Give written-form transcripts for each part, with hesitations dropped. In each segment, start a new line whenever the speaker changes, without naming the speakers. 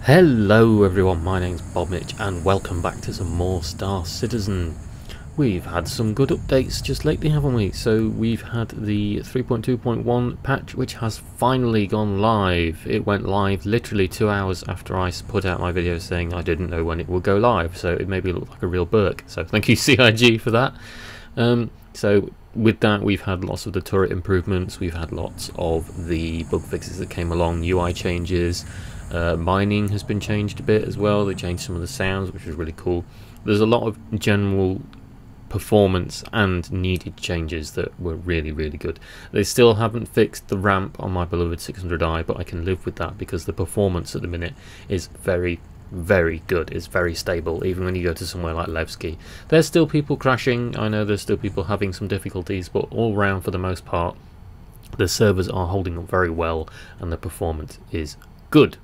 Hello everyone, my name's Bobmich and welcome back to some more Star Citizen. We've had some good updates just lately, haven't we? So we've had the 3.2.1 patch which has finally gone live. It went live literally 2 hours after I put out my video saying I didn't know when it would go live, so it made me look like a real Burk. So thank you CIG for that. So with that we've had lots of the turret improvements, we've had lots of the bug fixes that came along, UI changes. Mining has been changed a bit as well. They changed some of the sounds, which is really cool. There's a lot of general performance and needed changes that were really good. They still haven't fixed the ramp on my beloved 600i, but I can live with that because the performance at the minute is very good. It's very stable, even when you go to somewhere like Levski. There's still people crashing, I know there's still people having some difficulties, but all round for the most part the servers are holding up very well and the performance is good.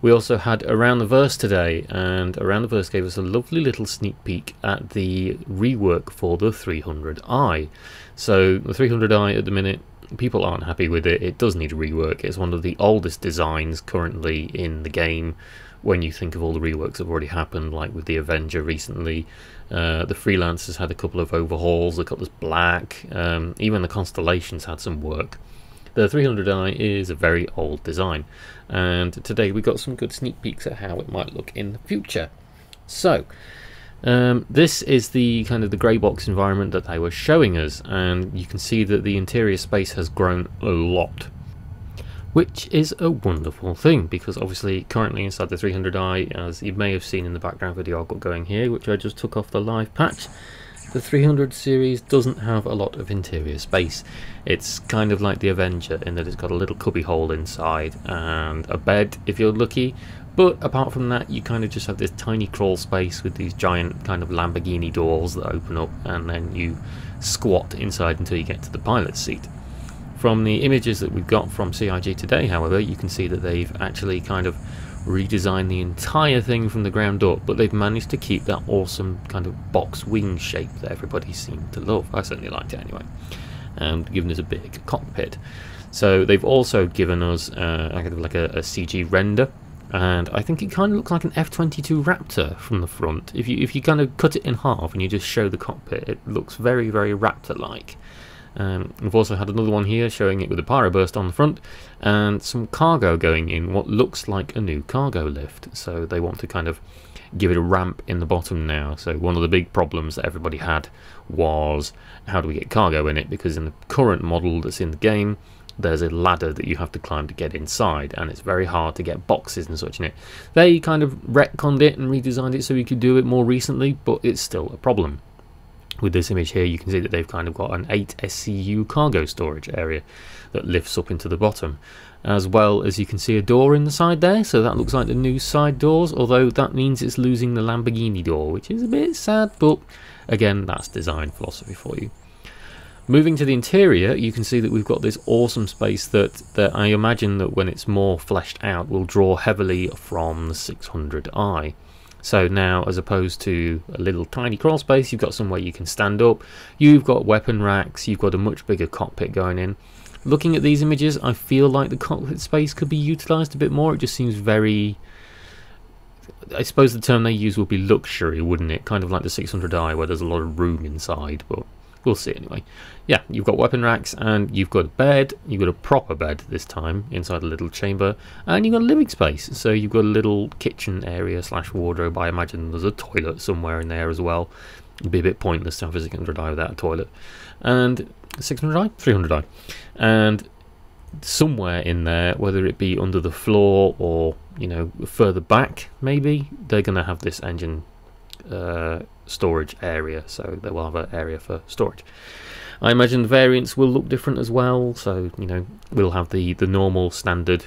We also had Around the Verse today, and Around the Verse gave us a lovely little sneak peek at the rework for the 300i. So the 300i at the minute, people aren't happy with it. It does need a rework. It's one of the oldest designs currently in the game when you think of all the reworks that have already happened, like with the Avenger recently. The Freelance has had a couple of overhauls, the colours black, even the Constellations had some work. The 300i is a very old design, and today we got some good sneak peeks at how it might look in the future. So this is the kind of the grey box environment that they were showing us, and you can see that the interior space has grown a lot, which is a wonderful thing, because obviously currently inside the 300i, as you may have seen in the background video I've got going here, which I just took off the live patch, the 300 series doesn't have a lot of interior space. It's kind of like the Avenger in that it's got a little cubby hole inside and a bed if you're lucky, but apart from that you kind of just have this tiny crawl space with these giant kind of Lamborghini doors that open up, and then you squat inside until you get to the pilot's seat. From the images that we've got from CIG today, however, you can see that they've actually kind of redesigned the entire thing from the ground up, but they've managed to keep that awesome kind of box wing shape that everybody seemed to love. I certainly liked it anyway, and given us a big cockpit. So they've also given us kind of like a CG render, and I think it kind of looks like an F-22 Raptor from the front. If you kind of cut it in half and you just show the cockpit, it looks very Raptor-like. We've also had another one here showing it with a pyroburst on the front and some cargo going in what looks like a new cargo lift. So they want to kind of give it a ramp in the bottom now. So one of the big problems that everybody had was, how do we get cargo in it? Because in the current model that's in the game, there's a ladder that you have to climb to get inside, and it's very hard to get boxes and such in it. They kind of retconned it and redesigned it so you could do it more recently, but it's still a problem. With this image here, you can see that they've kind of got an 8 SCU cargo storage area that lifts up into the bottom, as well as you can see a door in the side there, so that looks like the new side doors, although that means it's losing the Lamborghini door, which is a bit sad, but again, that's design philosophy for you. Moving to the interior, you can see that we've got this awesome space that I imagine that when it's more fleshed out will draw heavily from the 600i. So now, as opposed to a little tiny crawl space, you've got somewhere you can stand up, you've got weapon racks, you've got a much bigger cockpit going in. Looking at these images, I feel like the cockpit space could be utilised a bit more. It just seems very, I suppose the term they use would be luxury, wouldn't it? Kind of like the 600i where there's a lot of room inside, but we'll see anyway. Yeah, you've got weapon racks, and you've got a bed. You've got a proper bed this time inside a little chamber, and you've got a living space. So you've got a little kitchen area / wardrobe. I imagine there's a toilet somewhere in there as well. It'd be a bit pointless to have a 600i without a toilet. And 600i, 300i, and somewhere in there, whether it be under the floor or further back, maybe they're going to have this engine storage area, so they will have an area for storage. I imagine the variants will look different as well, so we'll have the normal standard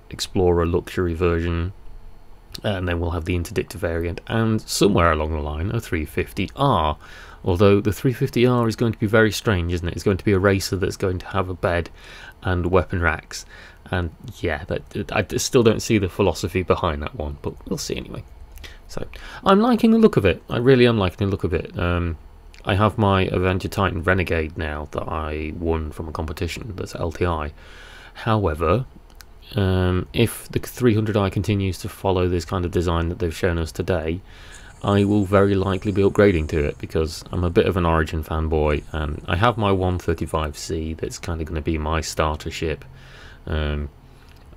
Explorer luxury version, and then we'll have the interdictor variant, and somewhere along the line a 350R, although the 350R is going to be very strange, isn't it? It's going to be a racer that's going to have a bed and weapon racks, and yeah, I still don't see the philosophy behind that one, but we'll see anyway. So I'm liking the look of it. I really am liking the look of it. I have my Avenger Titan Renegade now that I won from a competition that's LTI. However, if the 300i continues to follow this kind of design that they've shown us today, I will very likely be upgrading to it, because I'm a bit of an Origin fanboy, and I have my 135C that's kind of going to be my starter ship.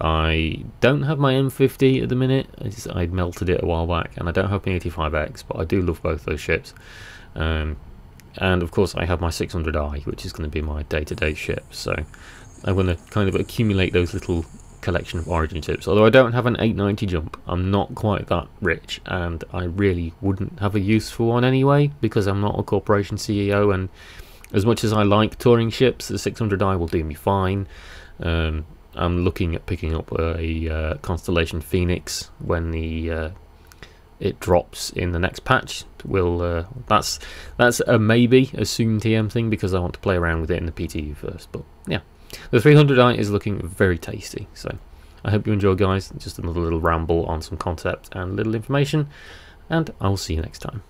I don't have my M50 at the minute. I melted it a while back, and I don't have my 85X, but I do love both those ships. And of course I have my 600i, which is going to be my day-to-day ship, so I'm going to kind of accumulate those little collection of Origin ships. Although I don't have an 890 jump, I'm not quite that rich, and I really wouldn't have a use for one anyway, because I'm not a corporation CEO, and as much as I like touring ships, the 600i will do me fine. I'm looking at picking up a Constellation Phoenix when it drops in the next patch. That's a maybe, a soon TM thing, because I want to play around with it in the PTU first. But yeah, the 300i is looking very tasty. So I hope you enjoy, guys. Just another little ramble on some concept and little information, and I will see you next time.